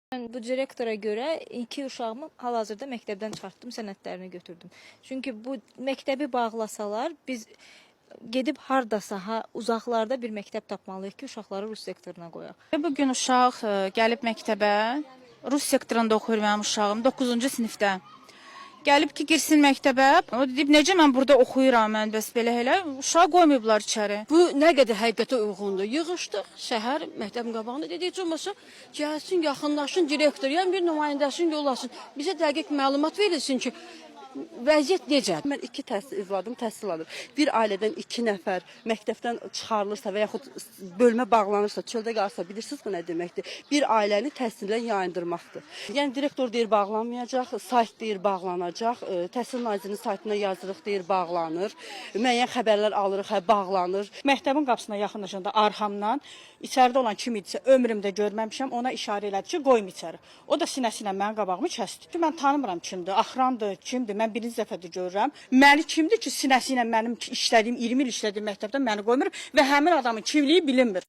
Mən bu direktora görə 2 uşağımı hal-hazırda məktəbdən çıxartdım, sənədlərini götürdüm. Çünki bu məktəbi bağlasalar biz gedib hardasa, uzaqlarda bir məktəb tapmalıyıq ki, uşaqları rus sektoruna qoyaq. Bu gün uşaq gəlib məktəbə, rus sektorunda oxuyur mənim uşağım, 9-cu sinifdə. Gəlib ki, girsin məktəbə, o deyib, necə mən burada oxuyuram, mən bəs belə elə, uşağı qoymayıblar içəri. Bu nə qədər həqiqətə uyğundur. Yığışdıq şəhər məktəbin qabağında, dedik ki, olmasa gəlsin, yaxınlaşın direktor, yəni bir nümayəndəsini yollasın. Bizə dəqiq məlumat verilsin ki, vəziyyət necə? Mən 2 övladım təhsil alır. Bir ailədən 2 nəfər məktəbdən çıxarılırsa və yaxud bölmə bağlanırsa, çöldə qalsa, bilirsiniz bu nə deməkdir? Bir ailəni təhsildən yayındırmaqdır. Yəni direktor deyir bağlanmayacaq, sayt deyir bağlanacaq, Təhsil Nazirinin saytına yazırıq deyir bağlanır. Müəyyən xəbərlər alırıq, bağlanır. Məktəbin qapısına yaxınlaşanda arxamdan içəridə olan kim idisə ömrümdə görməmişəm, ona işarə elədi ki, qoyum içəri. O da sinəsi ilə mənim qabağımı kəsdi ki, mən tanımıram kimdir, axrandır, kimdir. Mən birinci dəfədir görürəm. Məni kimdir ki, sinəsi ilə mənim işlədiyim 20 il işlədiyim məktəbdə məni qoymur və həmin adamın kimliyi bilinmir.